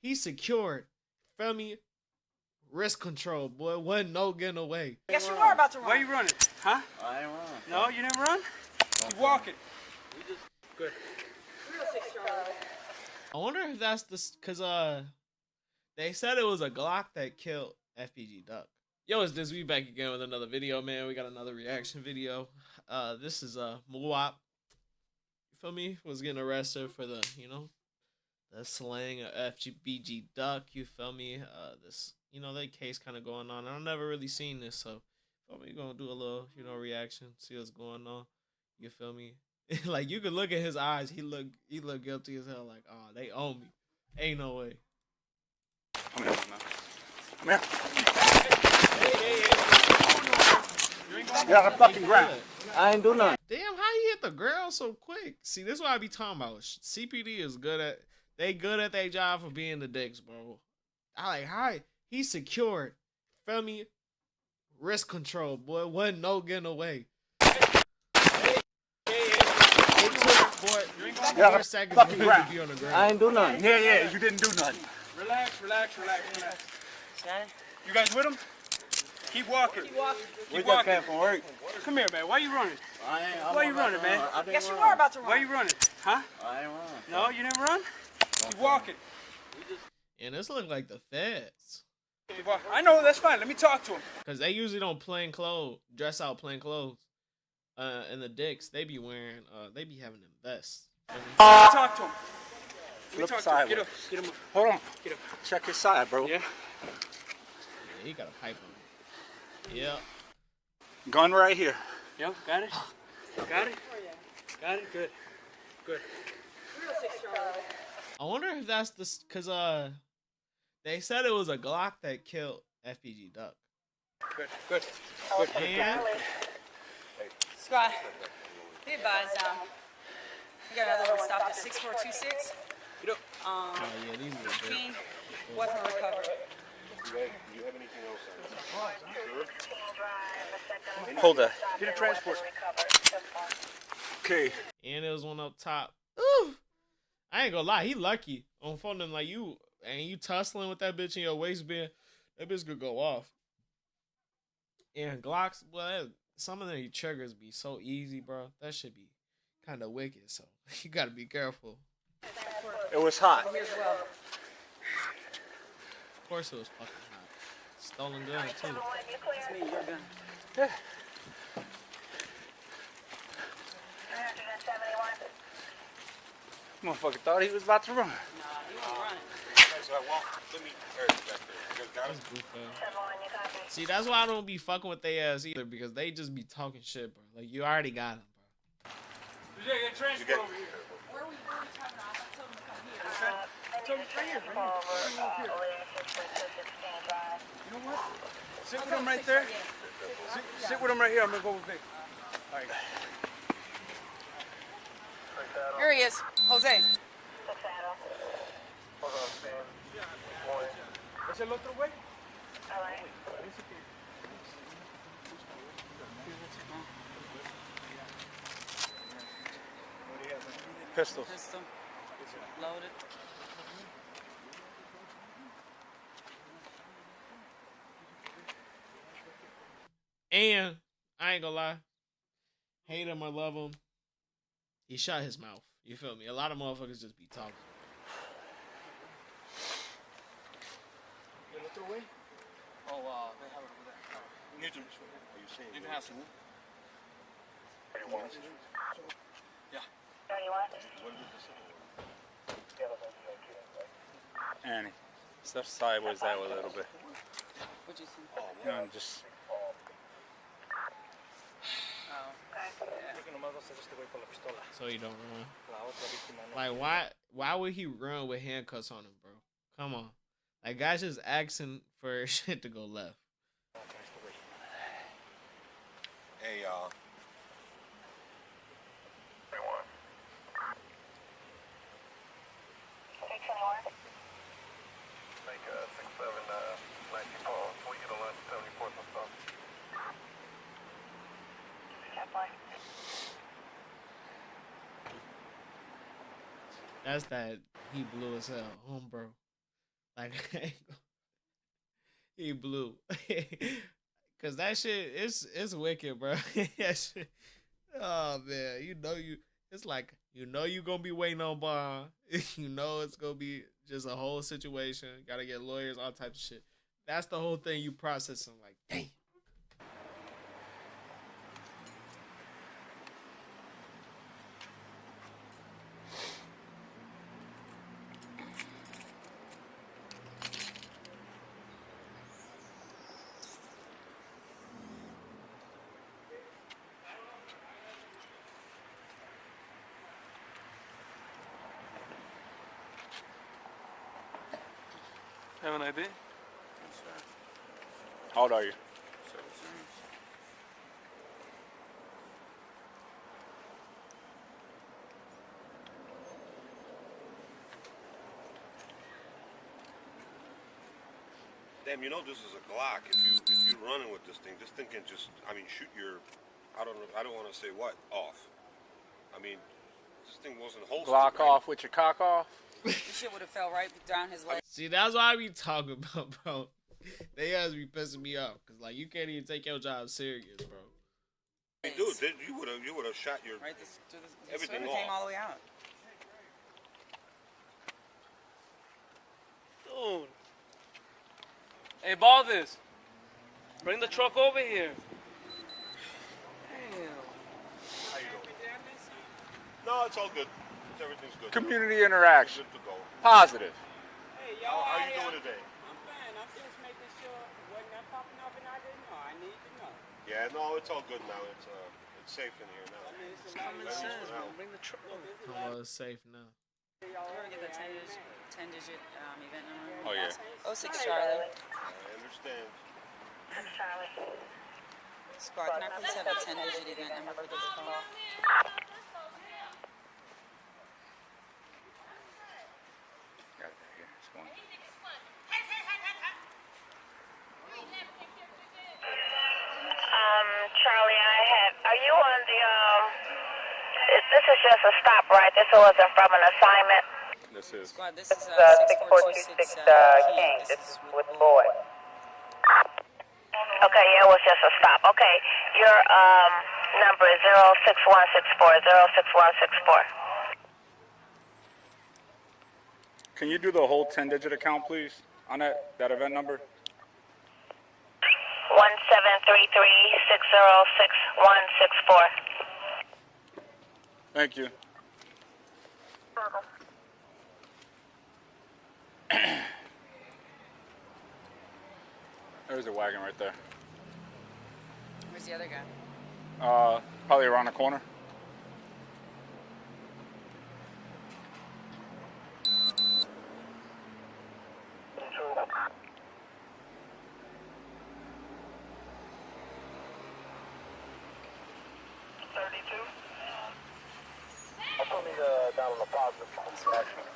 he secured. Feel me? Wrist control, boy. Wasn't no getting away. Guess you are about to run. Why are you running? Huh? I ain't run. No, you didn't run? Keep walking. Good. I wonder if that's cause they said it was a Glock that killed FPG Duck. Yo, it's this. We back again with another video, man. We got another reaction video. This is Muwop. You feel me? Was getting arrested for the the slaying of FPG Duck. You feel me? This that case kind of going on. I've never really seen this, so we gonna do a little reaction, see what's going on. You feel me? Like you could look at his eyes. He look guilty as hell. Like, oh, they own me. Ain't no way. Come here, man. Come here. Get on the fucking ground. I ain't do nothing. Damn, how you hit the ground so quick? See, this is what I be talking about. CPD is good at their job for being the dicks, bro. I like how he secured. Feel me? Wrist control, boy. Wasn't no getting away. It took, boy, 4 seconds to be on the ground. I ain't do nothing. Yeah, you didn't do nothing. Relax. Okay. You guys with him? Keep walking. We just came from work. Come here, man. Why are you running? Why you running, man? Guess you are about to run. Why are you running? Huh? I ain't run. No, you didn't run? Keep walking. And this look like the feds. I know, that's fine. Let me talk to him. Because they usually don't dress out plain clothes. And the dicks, they be wearing, they be having them vests. Let me talk to him. Flip sideways. Get him up. Hold on. Get up. Check his side, bro. Yeah. Yeah, he got a pipe on him. Yeah. Gun right here. Yep, got it. Got it? Got it? Good. I wonder if that's because they said it was a Glock that killed FPG Duck. Good. And Squad, be advised, we got another one stopped at 6426. Get up. oh yeah, these are the Key, weapon recovered. You have anything else? Hold that. Get a transport. Okay. And there was one up top. Ooh, I ain't gonna lie, he lucky on phone them like you tussling with that bitch in your waistband. That bitch could go off. And Glocks, well, some of the triggers be so easy, bro. That should be kind of wicked. So you gotta be careful. It was hot. Of course, it was fucking hot. Stolen gun too. It's me, your gun. Yeah. Motherfucker thought he was about to run. Nah, you ain't running. That's goofy. See, that's why I don't be fucking with they ass either, because they just be talking shit, bro. Like, you already got them, bro. Yeah, get a transport over here. Where we talking about? I told him to come here. You know what? Sit with him right there. Sit with him right here. I'm gonna go with Vic. All right. Here he is, Jose. ¿Es el otro güey? Pistols. Pistol. Loaded. And I ain't gonna lie, hate him or love him, he shut his mouth. You feel me? A lot of motherfuckers just be talking. ¿El otro güey? Oh, they have it over there. Newton. Are you saying? Newton House. Yeah. Annie, step sideways that way a little bit. What'd you see? You know, just. So you don't run. Like, why would he run with handcuffs on him, bro? Come on. Like, guys just asking for shit to go left. Hey, y'all. That's that he blew his hell, bro. Like he blew. Cause that shit it's wicked, bro. That shit- oh man, it's like you gonna be waiting on bond. You know it's gonna be just a whole situation. Gotta get lawyers, all types of shit. That's the whole thing you processing like, dang. Have an ID? How old are you? Damn, you know this is a Glock. If you running with this thing can just, I mean, shoot your, I don't want to say what off. I mean, this thing wasn't holstered. Glock right? off with your cock off. This shit would have fell right down his leg. See, that's what I be talking about, bro. They guys be pissing me off, cause like you can't even take your job serious, bro. Hey, dude, you would have shot your Right, the everything swimmer came off. all the way out. Dude. Hey, Baldus. Bring the truck over here. Damn. How you doing? No, it's all good. Everything's good. Community interaction. Good to go. Positive. Hey, How you doing today? I'm fine. I'm just making sure wasn't that popping up and I didn't know. I need to know. Yeah, no, it's all good now. It's safe in here now. I mean, it's a lot Common of sense, man. Bring the truck over. Oh, it's safe now. You ever get the 10-digit event number? Oh yeah. 06 Charlie. I understand. Squad, can I please have a 10-digit event number for this call? Got it right here. It's going. Charlie, are you on the, this is just a stop, right? This wasn't from an assignment? This is. Squad, this is 6426 King. This is with Boyd. Okay, yeah, it was just a stop. Okay, your number is 06164, 06164. Can you do the whole 10-digit account, please, on that event number? 1733-606-164. Thank you. There's a wagon right there. Where's the other guy? Probably around the corner. I'll put me down on the positive.